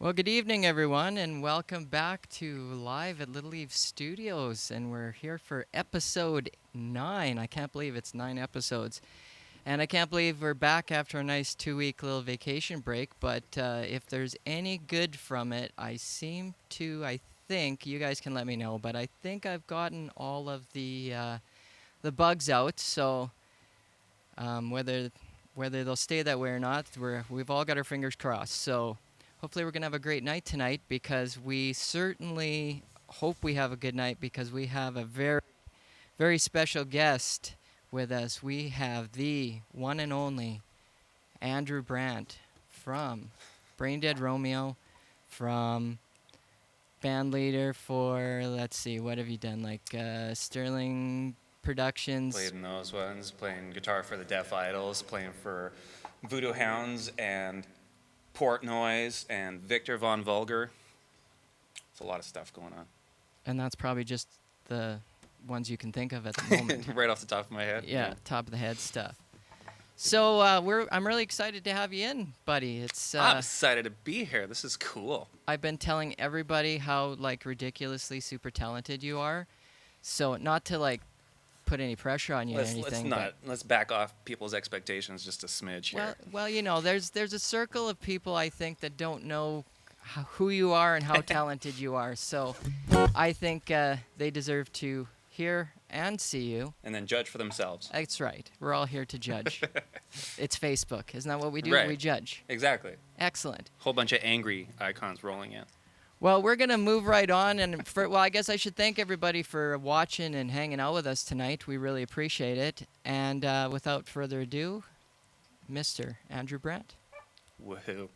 Well, good evening, everyone, and welcome back to Live at Little Eve Studios. And we're here for episode 9. I can't believe it's 9 episodes. And I can't believe we're back after a nice 2-week little vacation break. But if there's any good from it, I think, you guys can let me know, but I think I've gotten all of the bugs out. So whether they'll stay that way or not, we've all got our fingers crossed. So hopefully we're going to have a great night tonight, because we certainly hope we have a good night, because we have a very, very special guest with us. We have the one and only Andrew Brandt from Braindead Romeo, from band leader for, let's see, what have you done? Like Sterling Productions. Played in those ones, playing guitar for the Deaf Idols, playing for Voodoo Hounds and Port Noise and Victor Von Vulgar. It's a lot of stuff going on. And that's probably just the ones you can think of at the moment. Right off the top of my head. Yeah, top of the head stuff. So I'm really excited to have you in, buddy. I'm excited to be here. This is cool. I've been telling everybody how ridiculously super talented you are. So not to put any pressure on you or anything. Let's back off people's expectations just a smidge here. Well, there's a circle of people, I think, that don't know who you are and how talented you are. So I think they deserve to hear and see you. And then judge for themselves. That's right. We're all here to judge. It's Facebook. Isn't that what we do? Right. We judge. Exactly. Excellent. Whole bunch of angry icons rolling in. Well, we're going to move right on. And I guess I should thank everybody for watching and hanging out with us tonight. We really appreciate it. And without further ado, Mr. Andrew Brandt. Woohoo.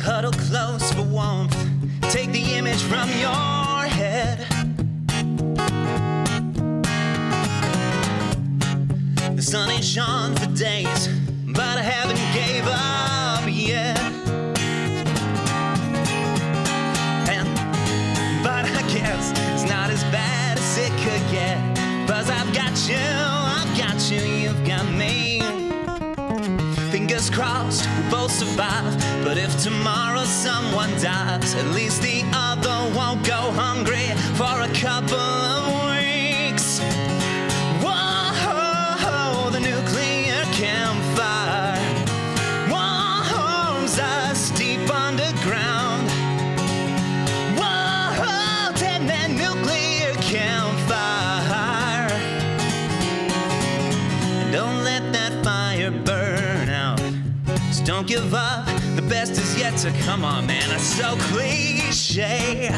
Huddle close for warmth. Take the image from your head. The sun ain't shone for days, but I haven't gave up yet. But I guess it's not as bad as it could get. 'Cause I've got you, you've got me. Fingers crossed, we both survive. But if tomorrow someone dies, at least the other won't go hungry for a couple of weeks. Whoa, the nuclear campfire warms us deep underground. Whoa, take that nuclear campfire, and don't let that fire burn out. So don't give up, the best is yet to come. On, man, it's so cliche.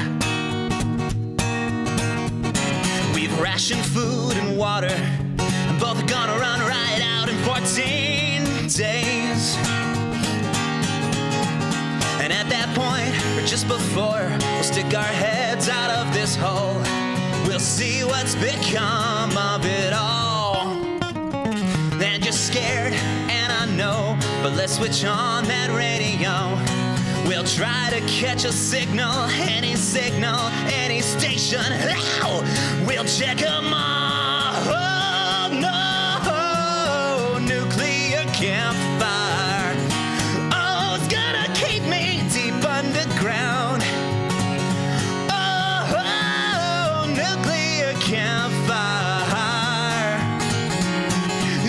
We've rationed food and water, and both are gonna run right out in 14 days. And at that point, or just before, we'll stick our heads out of this hole. We'll see what's become of it all. And you're scared, and I know, but let's switch on that radio. We'll try to catch a signal, any station. Ow! We'll check them all. Oh, no, nuclear campfire. Oh, it's gonna keep me deep underground. Oh, nuclear campfire.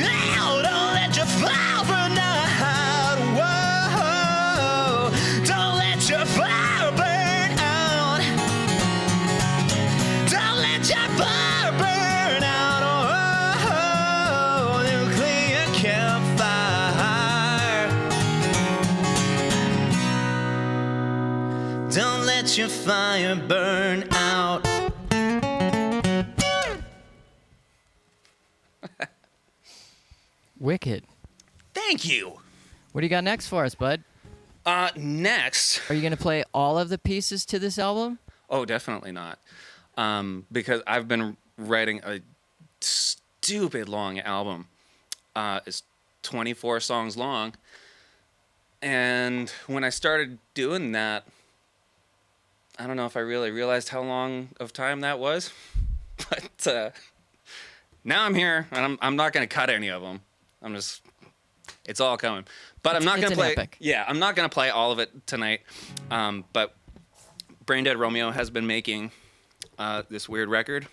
Ow, don't let your fire burn out. Whoa, don't let your fire burn out. Don't let your fire burn out. Oh, nuclear campfire. Don't let your fire burn out. Wicked. Thank you. What do you got next for us, bud? Next. Are you going to play all of the pieces to this album? Oh, definitely not. Because I've been writing a stupid long album. It's 24 songs long. And when I started doing that, I don't know if I really realized how long of time that was. But now I'm here, and I'm not going to cut any of them. It's all coming. But I'm not going to play. Epic. Yeah, I'm not going to play all of it tonight. But Braindead Romeo has been making this weird record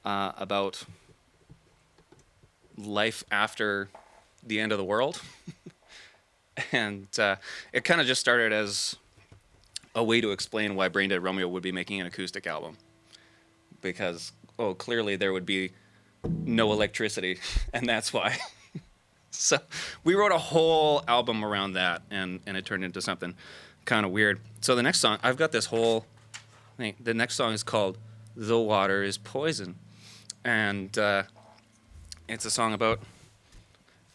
about life after the end of the world. And it kind of just started as a way to explain why Braindead Romeo would be making an acoustic album. Because, clearly there would be no electricity, and that's why. So we wrote a whole album around that, and it turned into something kind of weird. So the next song, I've got this whole thing. The next song is called The Water is Poison. And it's a song about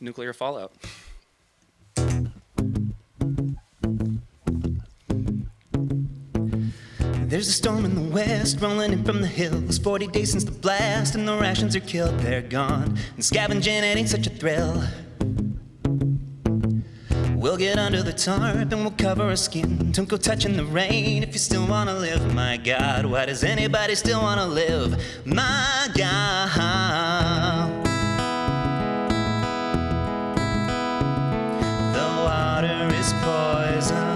nuclear fallout. There's a storm in the west rolling in from the hills. 40 days since the blast and the rations are killed, they're gone. And scavenging it ain't such a thrill. We'll get under the tarp and we'll cover our skin. Don't go touching the rain if you still wanna live. My God, why does anybody still wanna live? My God. The water is poison.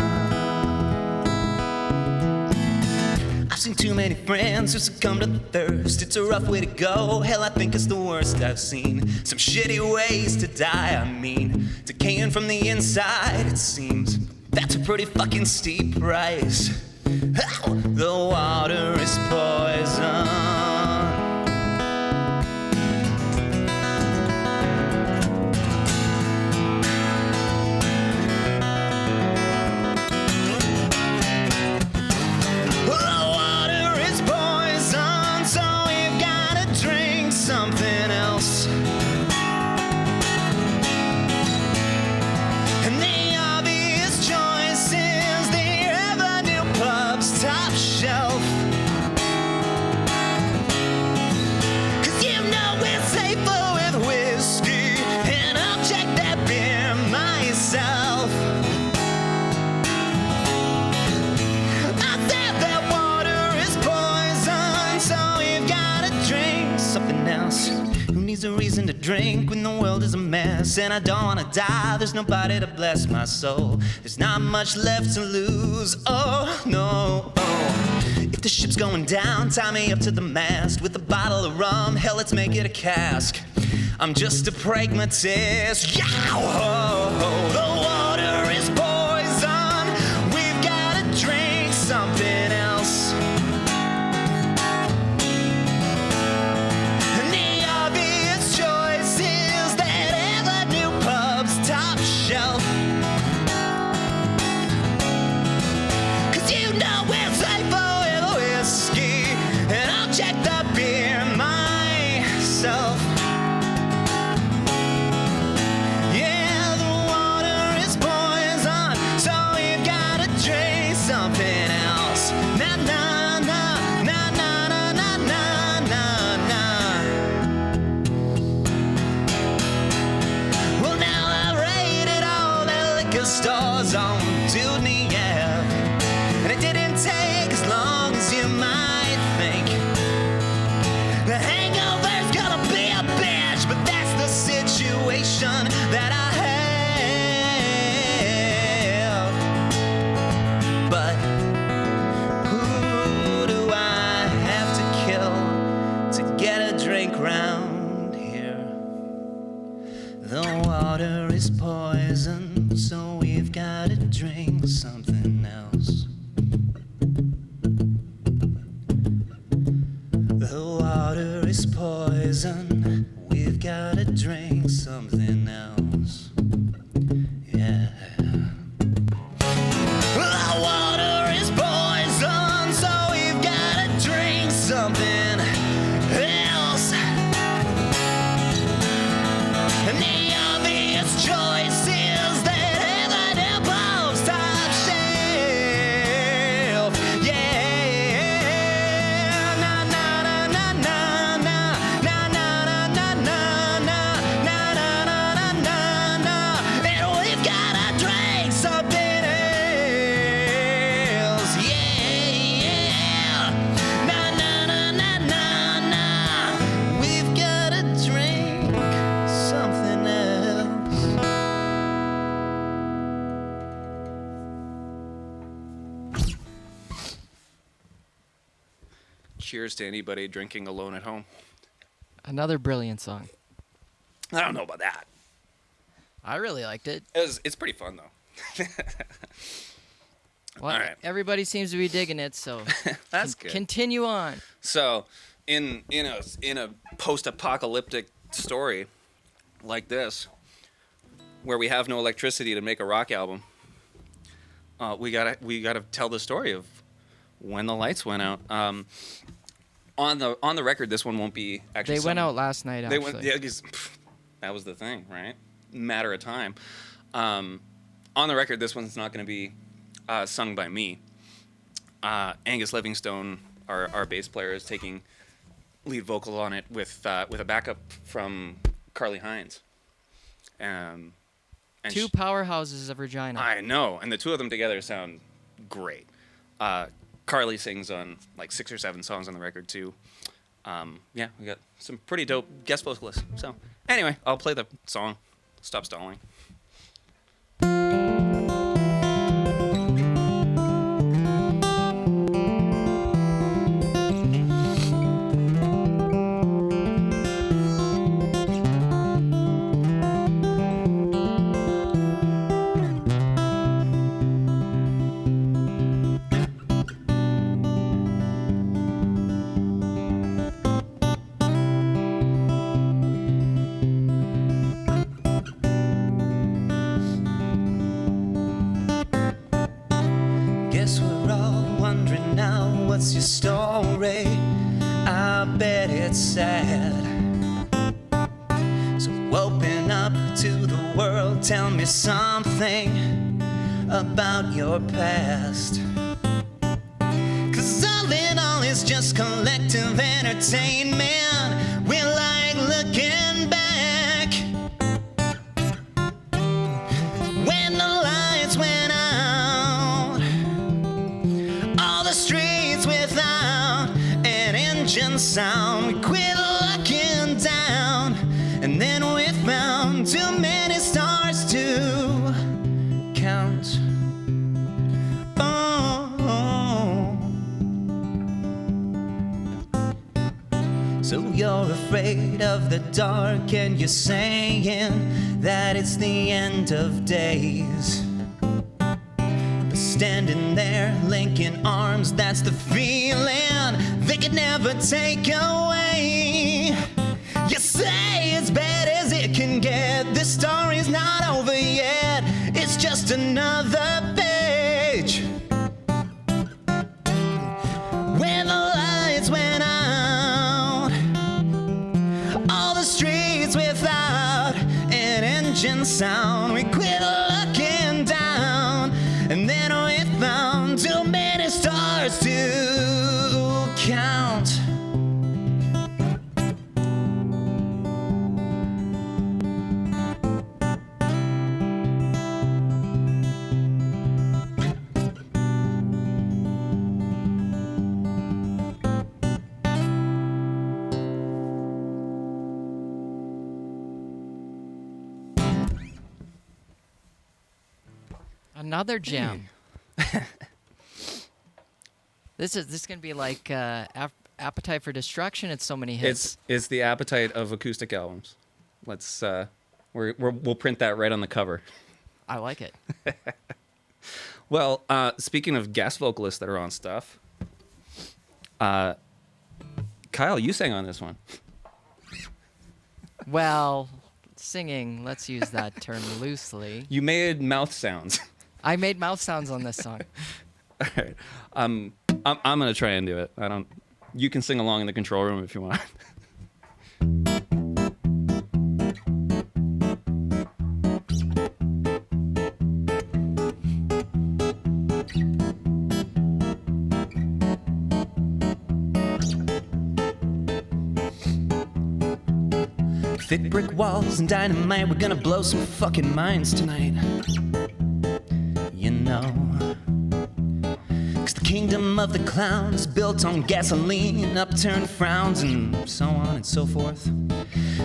I've seen too many friends who succumb to the thirst. It's a rough way to go. Hell, I think it's the worst I've seen. Some shitty ways to die, I mean. Decaying from the inside, it seems. That's a pretty fucking steep price. Ow! The water is poison. Something else. And the obvious choice is the Avenue Pub's top shelf. 'Cause you know it's safer with whiskey, and I'll check that beer myself. I said that water is poison, so you've gotta drink something else. Who needs a reason to drink when the world is a mess? And I don't wanna die, there's nobody to bless my soul. There's not much left to lose, oh no. If the ship's going down, tie me up to the mast with a bottle of rum, hell, let's make it a cask. I'm just a pragmatist, yeah. The water is poison, we've gotta drink something else. Shelf. 'Cause you know it's safer with whiskey, and I'll check the beer myself. Yeah, the water is poison, cheers to anybody drinking alone at home. Another brilliant song. I don't know about that. I really liked it. It's pretty fun though. Well, All right. everybody seems to be digging it, so That's good. Continue on. So, in a post-apocalyptic story like this, where we have no electricity to make a rock album, we gotta tell the story of when the lights went out. On the record, this one won't be actually. They went out last night. They Actually, went. Yeah, 'cause, that was the thing, right? Matter of time. On the record, this one's not going to be sung by me. Angus Livingstone, our bass player, is taking lead vocal on it with a backup from Carly Hines. And two powerhouses of Regina. I know, and the two of them together sound great. Carly sings on like 6 or 7 songs on the record too. Yeah, we got some pretty dope guest vocalists. So anyway, I'll play the song. Stop stalling. Guess we're all wondering now, what's your story? I bet it's sad. So open up to the world, tell me something about your past. 'Cause all in all, it's just collective entertainment. We like looking back when the lights went out. All the streets without an engine sound. We quit looking down, and then we found too many stars to count. Oh. So you're afraid of the dark, and you're saying that it's the end of days. Standing there, linking arms, that's the feeling they could never take away. You say it's bad as it can get, this story's not over yet, it's just another page. When the lights went out, all the streets without an engine sound. We quit looking down, and then we found too many stars to count. Another gem. This is gonna be like Appetite for Destruction. It's so many hits. It's the appetite of acoustic albums. Let's we'll print that right on the cover. I like it. Well, speaking of guest vocalists that are on stuff, Kyle, you sang on this one. Well, singing. Let's use that term loosely. You made mouth sounds. I made mouth sounds on this song. All right. I'm gonna try and do it. You can sing along in the control room if you want. Thick brick walls and dynamite, we're gonna blow some fucking minds tonight. You know, 'cause the kingdom of the clown is built on gasoline, upturned frowns, and so on and so forth.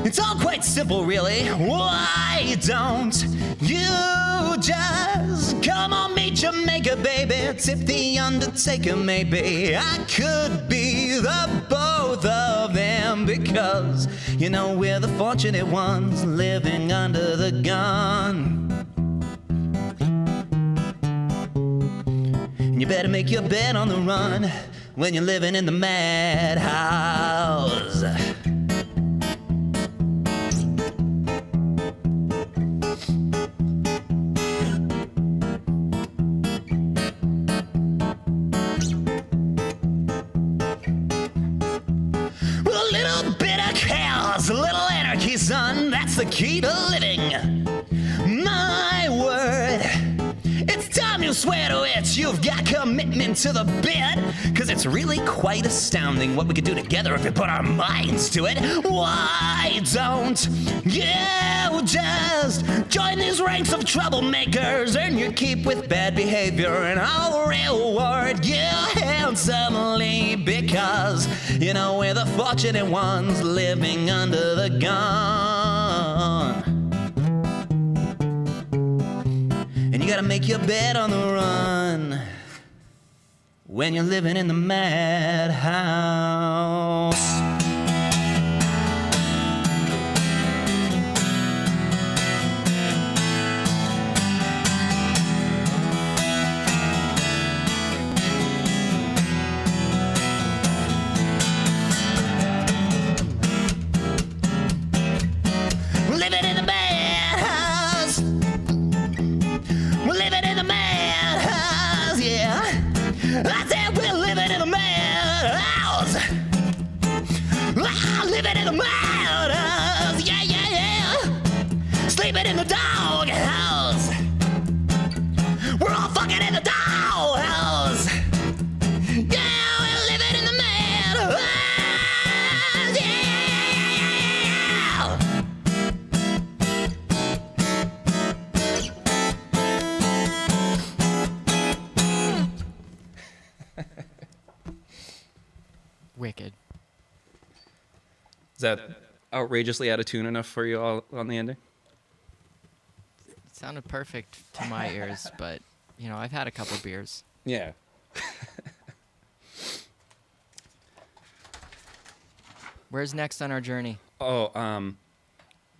It's all quite simple, really. Why don't you just come on, meet Jamaica, baby? Tip the undertaker, maybe. I could be the both of them because, you know, we're the fortunate ones living under the gun. And you better make your bed on the run when you're living in the madhouse. A little anarchy, son, that's the key to living. My word, it's time you swear to it. You've got commitment to the bit, cause it's really quite astounding what we could do together if we put our minds to it. Why don't you just join these ranks of troublemakers, earn your keep with bad behavior, and I'll reward you handsomely because, you know, we're the fortunate ones living under the gun. And you gotta make your bed on the run when you're living in the madhouse. Living in the madhouse. We're living in the madhouse, yeah. I said we're living in the madhouse. Ah, living in the madhouse, yeah, yeah, yeah. Sleeping in the doghouse. We're all fucking in the doghouse. Yeah, we're living in the madhouse, yeah. Wicked. Is that outrageously out of tune enough for you all on the ending? It sounded perfect to my ears, but, you know, I've had a couple beers. Yeah. Where's next on our journey? Oh,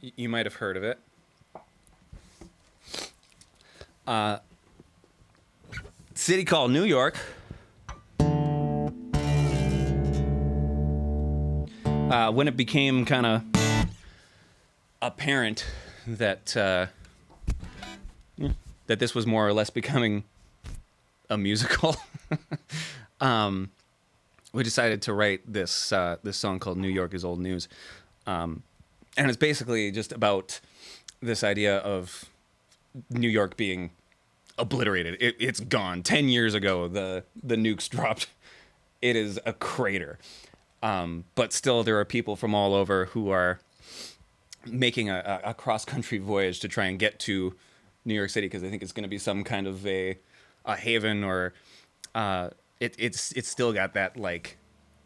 you might have heard of it. City called New York. When it became kind of apparent that that this was more or less becoming a musical, we decided to write this this song called "New York is Old News," and it's basically just about this idea of New York being obliterated. It's gone. 10 years ago, the nukes dropped. It is a crater. But still, there are people from all over who are making a cross-country voyage to try and get to New York City because they think it's going to be some kind of a haven, or it's still got that, like,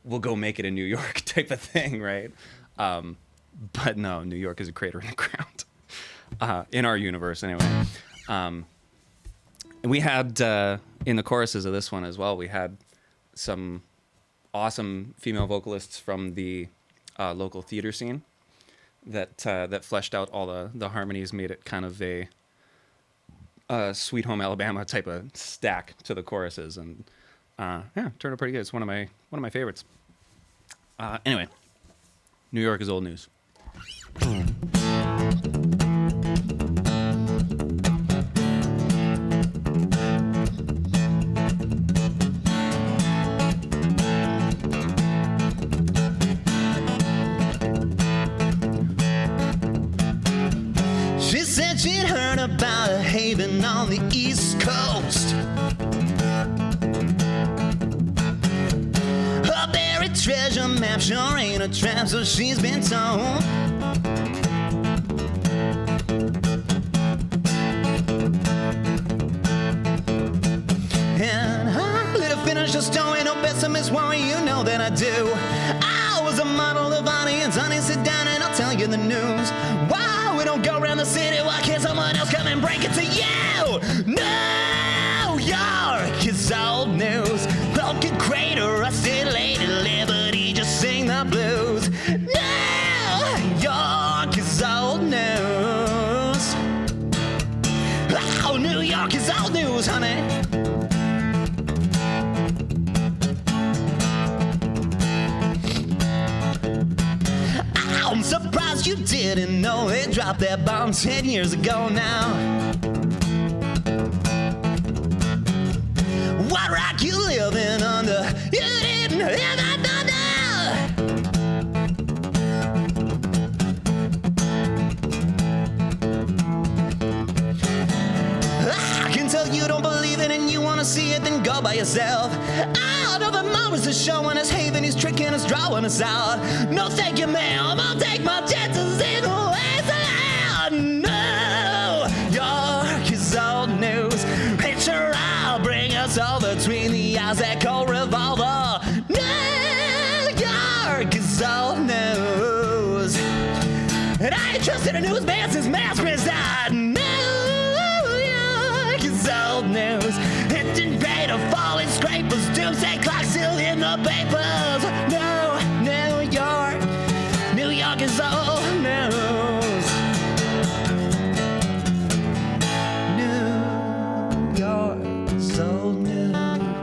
we'll go make it in New York type of thing, right? But no, New York is a crater in the ground. In our universe, anyway. And we had, in the choruses of this one as well, we had some awesome female vocalists from the local theater scene that fleshed out all the harmonies, made it kind of a Sweet Home Alabama type of stack to the choruses, and yeah, turned out pretty good. It's one of my favorites. Anyway, New York is old news. She said she'd heard about a haven on the East Coast. A buried treasure map sure ain't a trap, so she's been told. And I lit a finish the story, no pessimist worry, you know that I do. I was a model of audience, honey, sit down and I'll tell you the news. Why we don't go around the city, why can't someone else come and break it to you? New York is old news. Broken crater, rusted lady, liberty, just sing the blues. New York is old news. Oh, New York is old news, honey. I'm surprised you didn't know they dropped that bomb 10 years ago now. What rock you living under? You didn't hear that thunder. I can tell you don't believe it and you wanna see it, then go by yourself. I know that Mars is showing us haven, he's tricking us, drawing us out. No thank you, ma'am, I'll take my chances in the ways allowed. New York is old news. Picture I'll bring us all between the eyes that cold revolver. New York is old news. And I ain't trusted a newsman since Mass died. New York is old news. Engine grade of falling scrapers, doomsday clock still in the papers. No, New York is old news. New York is old news.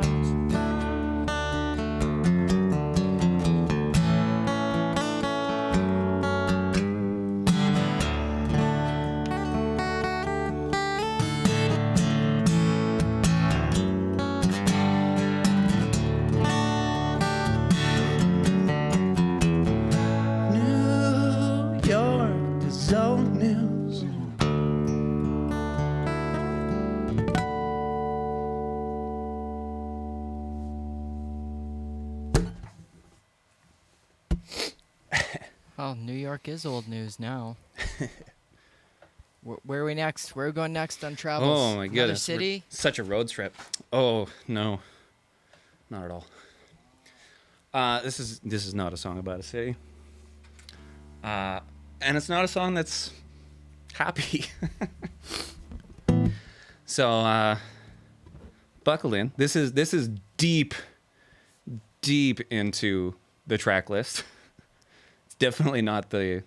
Well, New York is old news now. Where are we next? Where are we going next on travels? Oh my Another goodness. city? Such a road trip. Oh, no. Not at all. This is not a song about a city. And it's not a song that's happy. So buckle in. This is deep into the track list. It's definitely not the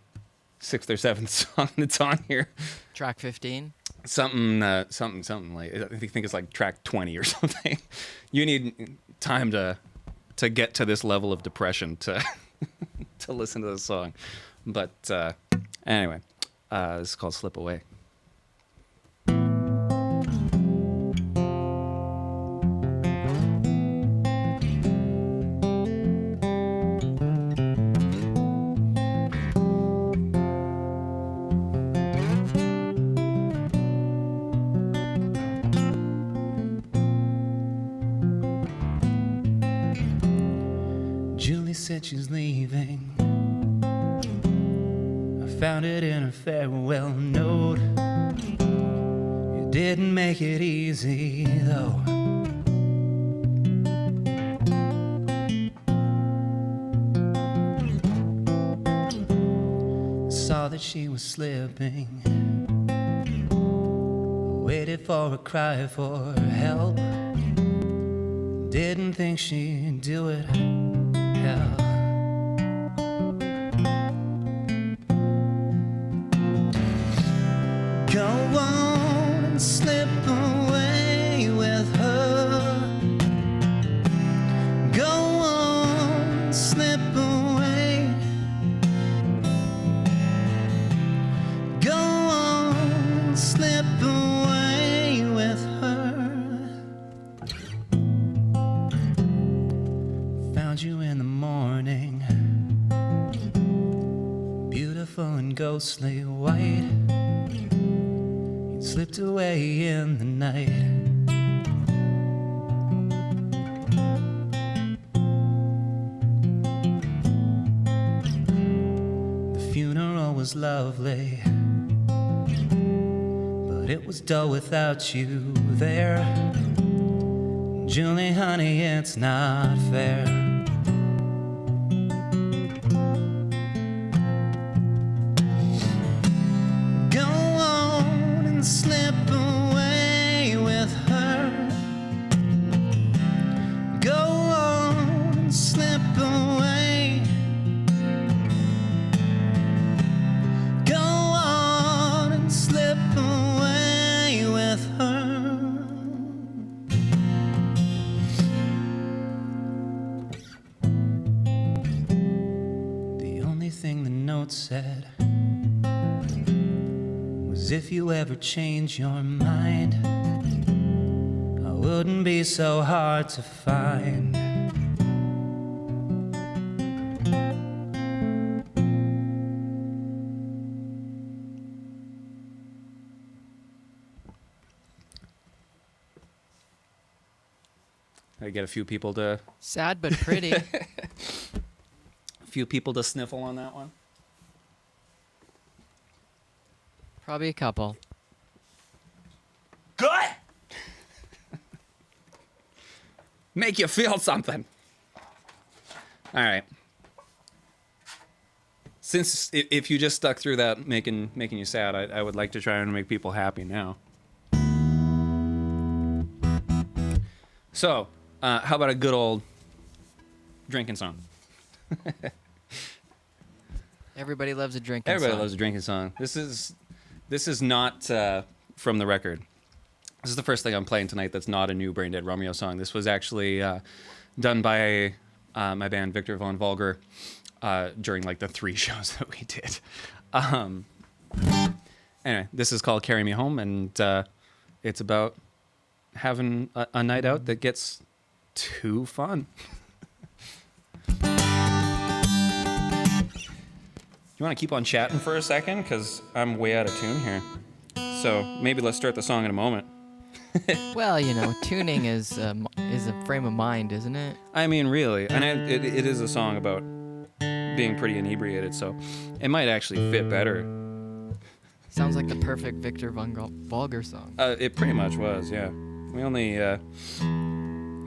6th or 7th song that's on here. Track 15? Something like, I think it's like track 20 or something. You need time to get to this level of depression to to listen to this song. But anyway, this is called Slip Away. Said she's leaving. I found it in her farewell note. It didn't make it easy though. I saw that she was slipping. I waited for a cry for help. Didn't think she'd do it. Go on and slip away with her. Go on and slip away. Go on and slip away with her. Found you in the morning, beautiful and ghostly white. You'd slipped away in the night. The funeral was lovely, but it was dull without you there. Julie, honey, it's not fair. Go on and slip away with her. Go on and slip away. Go on and slip away with her. The only thing the note said was, if you ever change your mind, I wouldn't be so hard to find. I get a few people to Sad but pretty. sniffle on that one. Probably a couple. Good. Make you feel something. All right. Since if you just stuck through that making you sad, I would like to try and make people happy now. So, how about a good old drinking song? Everybody loves a drinking Everybody song. loves a drinking song. This is not from the record. This is the first thing I'm playing tonight that's not a new Braindead Romeo song. This was actually done by my band Victor Von Vulgar during like the 3 shows that we did. Anyway, this is called Carry Me Home, and it's about having a night out that gets too fun. You want to keep on chatting for a second? Because I'm way out of tune here. So maybe let's start the song in a moment. Well, you know, tuning is a frame of mind, isn't it? I mean, really. And it is a song about being pretty inebriated, so it might actually fit better. Sounds like the perfect Victor Von Vulgar song. It pretty much was, yeah. We only, I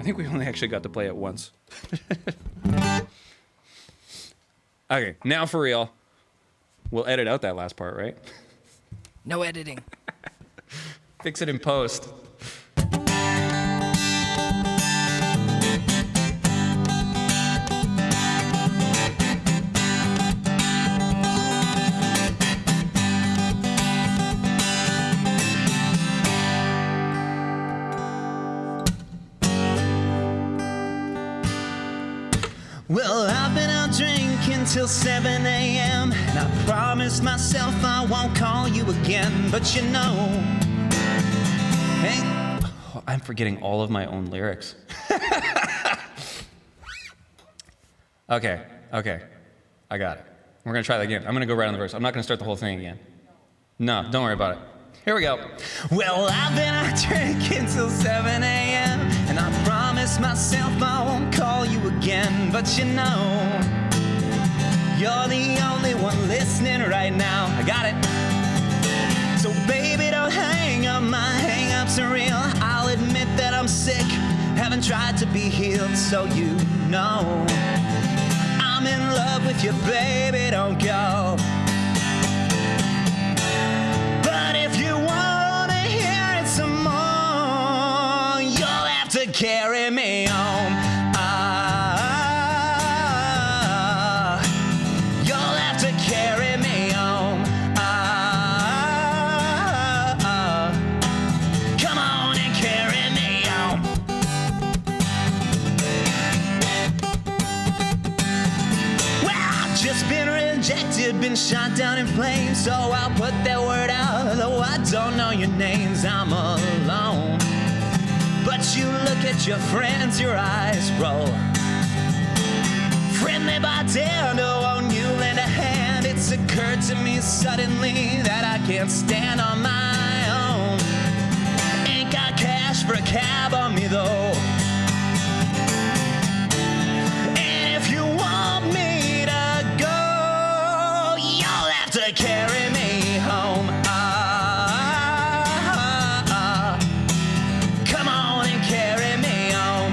think we only actually got to play it once. Okay, now for real. We'll edit out that last part, right? No editing. Fix it in post. Well, I've been out drinking till 7 a.m. And I promised myself I won't call you again. But you know, hey, Oh, I'm forgetting all of my own lyrics. Okay. I got it. We're going to try that again. I'm going to go right on the verse. I'm not going to start the whole thing again. No, don't worry about it. Here we go. well, I've been out drinking till 7 a.m. And I promised myself I won't call you again. But you know, you're the only one listening right now. I got it. So baby, don't hang up, my hang-ups are real. I'll admit that I'm sick, haven't tried to be healed. So you know, I'm in love with you, baby, don't go. But if you want to hear it some more, you'll have to carry me home. You'll have to carry me home. Come on and carry me home. Well, I've just been rejected, been shot down in flames, so I'll put that word out, though I don't know your names. I'm alone, but you look at your friends, your eyes roll. Friendly bartender, won't you lend a hand? It's occurred to me suddenly that I can't stand on my own. Ain't got cash for a cab on me though. And if you want me to go, you'll have to carry me home. Come on and carry me home.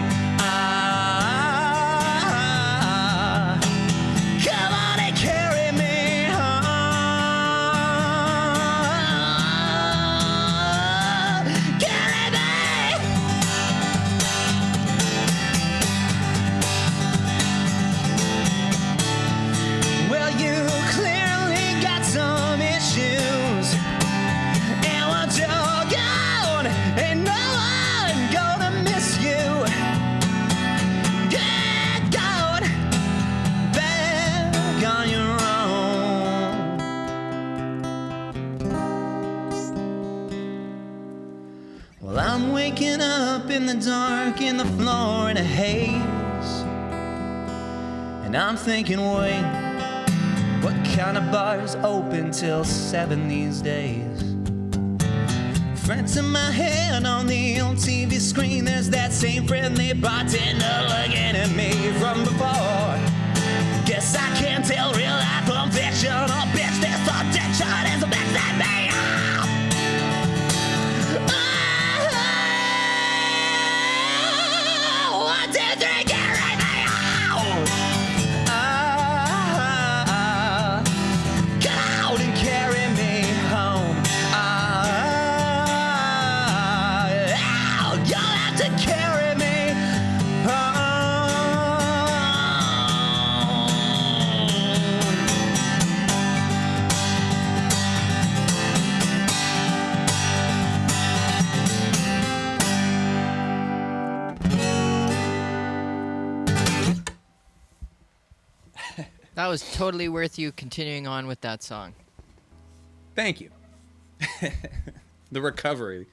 Waking up in the dark, in the floor in a haze. And I'm thinking, wait, what kind of bars open till 7 these days? Front of my head on the old TV screen, there's that same friendly bartender looking at me from before. Guess I can't tell real life from fiction, or bitch, this addiction is a backside me. That was totally worth you continuing on with that song. Thank you. The recovery.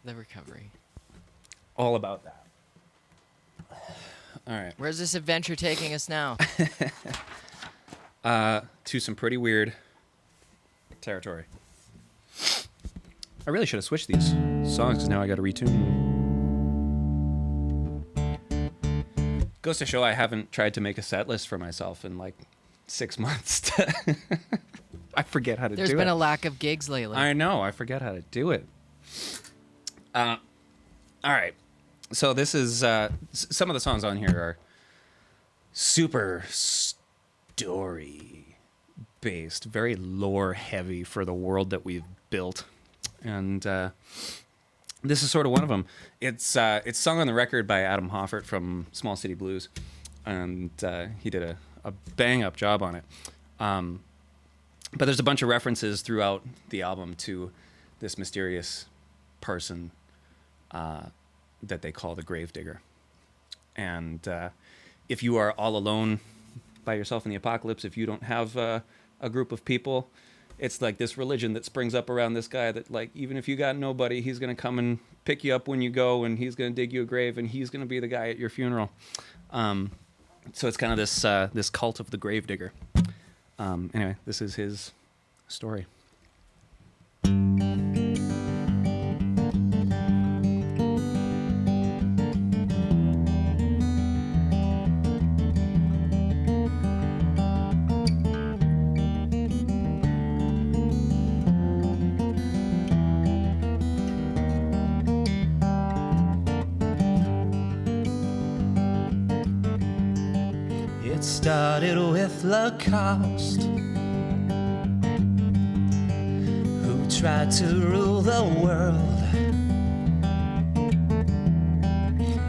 The recovery. All about that. All right. Where's this adventure taking us now? To some pretty weird territory. I really should have switched these songs because now I got to retune them. Goes to show I haven't tried to make a set list for myself in like 6 months. I forget how to do it. There's been a lack of gigs lately. I know. I forget how to do it. All right. So this is some of the songs on here are super story based, very lore heavy for the world that we've built, and this is sort of one of them. It's sung on the record by Adam Hoffert from Small City Blues, and he did a bang up job on it. But there's a bunch of references throughout the album to this mysterious person that they call the Gravedigger. And if you are all alone by yourself in the apocalypse, if you don't have a group of people, it's like this religion that springs up around this guy that, like, even if you got nobody, he's going to come and pick you up when you go, and he's going to dig you a grave, and he's going to be the guy at your funeral. So it's kind of this cult of the Gravedigger. Anyway, this is his story. It started with Lacoste, who tried to rule the world.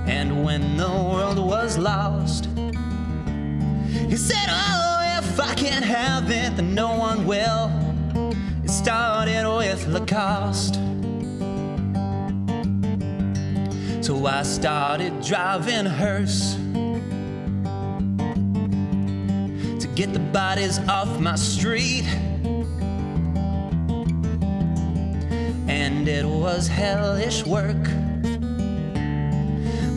And when the world was lost, he said, oh, if I can't have it, then no one will. It started with Lacoste. So I started driving hearse to get the bodies off my street. And it was hellish work,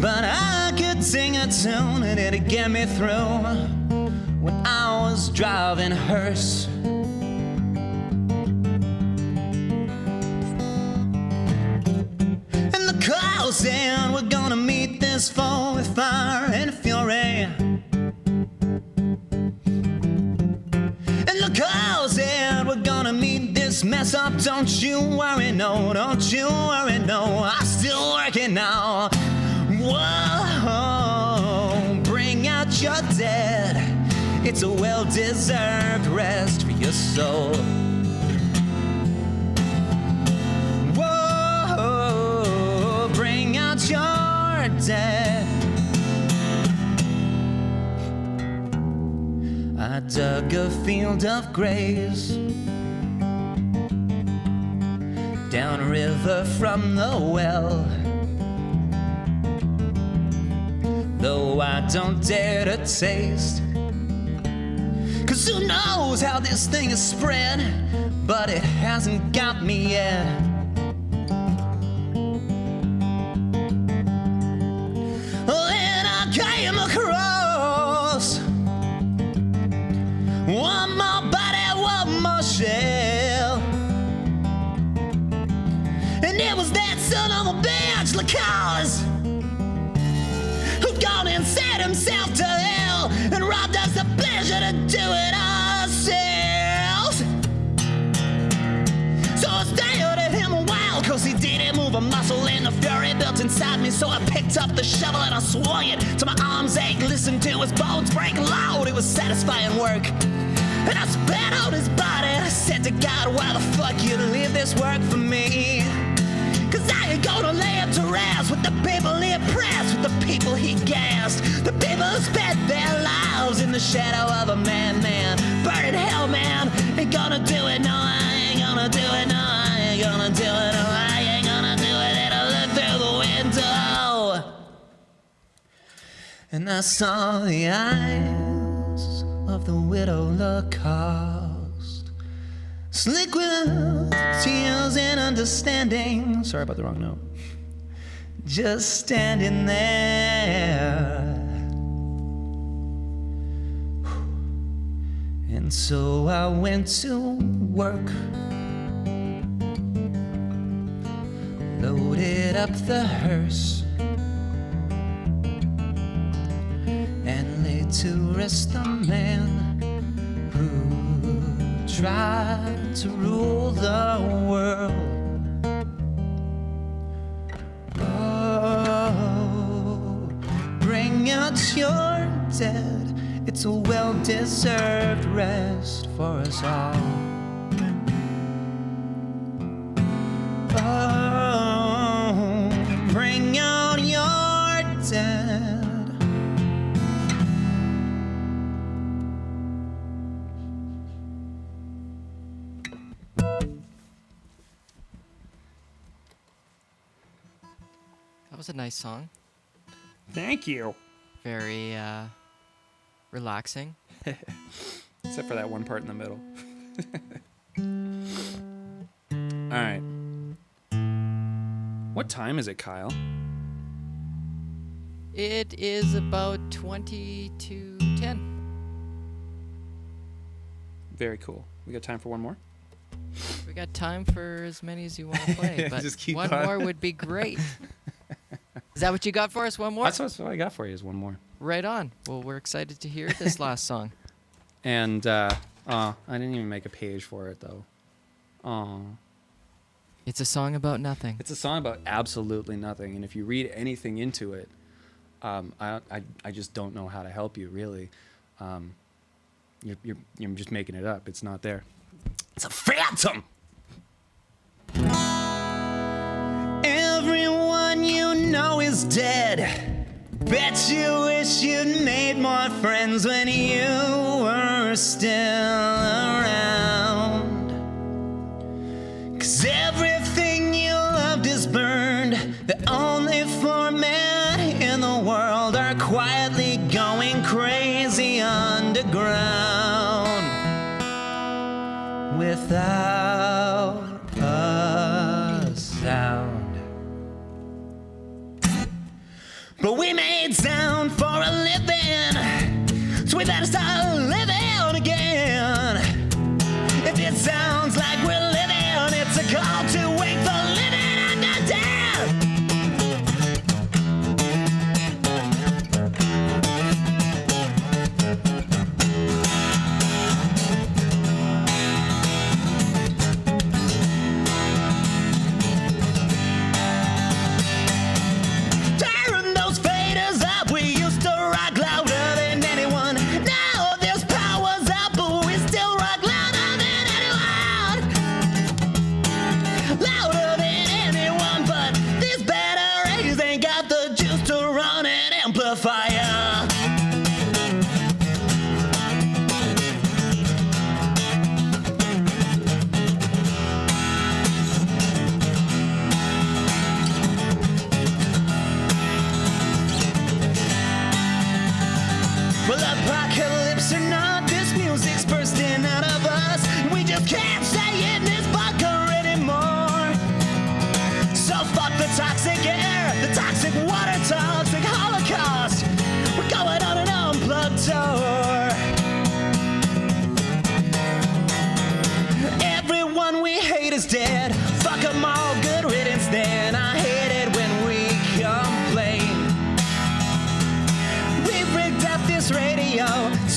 but I could sing a tune and it'd get me through when I was driving hearse. And the clouds said we're gonna meet this foe with fire and fury. Cause said we're gonna meet this mess up. Don't you worry, no, don't you worry, no. I'm still working now. Whoa, bring out your dead. It's a well-deserved rest for your soul. Whoa, bring out your dead. I dug a field of graves downriver from the well, though I don't dare to taste, 'cause who knows how this thing is spread, but it hasn't got me yet. the cause, who gone and set himself to hell and robbed us the pleasure to do it ourselves. So I stared at him a while, cause he didn't move a muscle, and the fury built inside me. So I picked up the shovel and I swung it till my arms ached. Listened to his bones break loud, it was satisfying work. And I spat out his body. I said to God, why the fuck you leave this work for me? Cause I ain't gonna lay him to rest with the people he oppressed, with the people he gassed, the people who spent their lives in the shadow of a madman. Burning hell, man, ain't gonna do it, no, I ain't gonna do it, no, I ain't gonna do it, no, I ain't gonna do it, and I looked through the window, and I saw the eyes of the widow Lacoste, slick with tears and understanding. Sorry about the wrong note. Just standing there. And so I went to work, loaded up the hearse, and laid to rest the man who tried to rule the world. Oh, bring out your dead, it's a well-deserved rest for us all. Oh, bring out your dead. That was a nice song. Thank you. Very relaxing. Except for that one part in the middle. All right. What time is it, Kyle? It is about 20 to 10. Very cool. We got time for one more? We got time for as many as you want to play, but Just keep one going. more would be great. Is that what you got for us? One more? That's what I got for you is one more. Right on. Well, we're excited to hear this last song. And I didn't even make a page for it, though. It's a song about nothing. It's a song about absolutely nothing. And if you read anything into it, I just don't know how to help you, really. You're just making it up. It's not there. It's a phantom! Everyone you know is dead. Bet you wish you'd made more friends when you were still around. 'Cause everything you loved is burned. The only four men in the world are quietly going crazy underground without a sound. But we made sound for a living, so we better start living again. If it sounds like we're living, it's a call to wake the living and the dead. Turn those faders up, we used to rock louder than anyone. Now this power's up, but we still rock louder than anyone. Louder than anyone, but these batteries ain't got the juice to run an amplifier. Well, apocalypse or not, this music's bursting out of us. We just can't stay in this bunker anymore. So fuck the toxic air, the toxic water, toxic holocaust. We're going on an unplugged tour. Everyone we hate is dead. Fuck 'em all, good riddance then. I hate it when we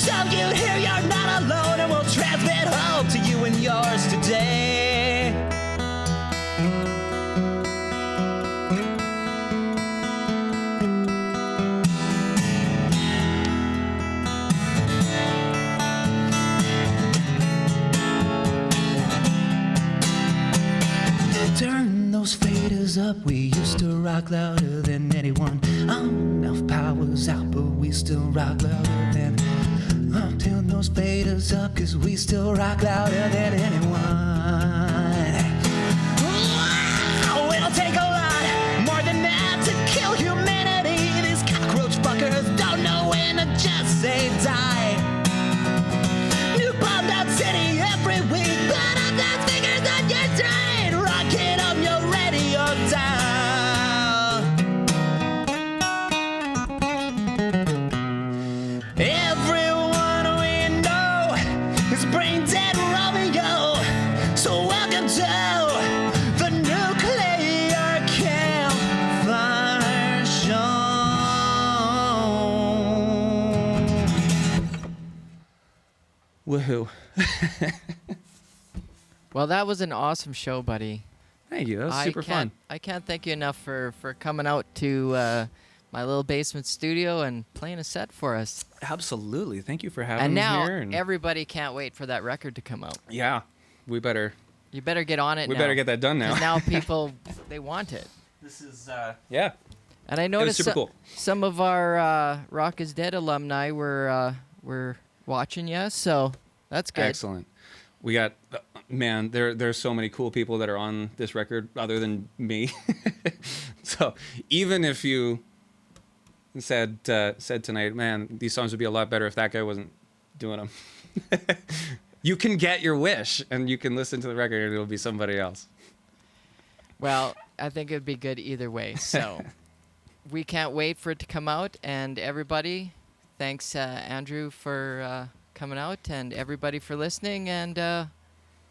So you hear you're not alone, and we'll transmit hope to you and yours today. Turn those faders up, we used to rock louder than anyone. Enough power's out, but we still rock louder than. Turn those faders up, cause we still rock louder than anyone. It'll take a lot more than that to kill humanity. These cockroach fuckers don't know when to just say die. New bombed out city every week, but I've got fingers on your train, rocking up your radio dial. Everyone we know is Braindead Romeo, so welcome to the nuclear campfire show. Woohoo. Well, that was an awesome show, buddy. Thank you. That was super fun. I can't thank you enough for coming out to my little basement studio and playing a set for us. Absolutely. Thank you for having And me now here. And everybody can't wait for that record to come out. yeah, we better You better get on it now. better get that done now. 'Cause now people, they want it. This is yeah. And I noticed super cool. some of our Rock is Dead alumni were watching you, so that's good. Excellent. We got man, there's so many cool people that are on this record other than me. So even if you said tonight, man, these songs would be a lot better if that guy wasn't doing them. You can get your wish, and you can listen to the record, and it'll be somebody else. Well, I think it'd be good either way. So we can't wait for it to come out. And everybody, thanks, Andrew, for coming out, and everybody for listening. And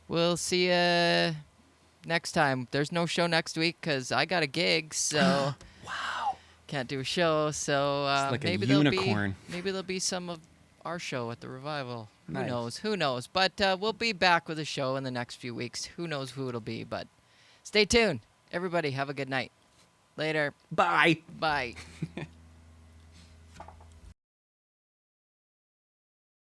we'll see you next time. There's no show next week because I got a gig, so Wow. can't do a show. So It's like a maybe unicorn. there'll be some of our show at the revival. Nice. Who knows? Who knows? But we'll be back with a show in the next few weeks. Who knows who it'll be? But stay tuned. Everybody, have a good night. Later. Bye. Bye.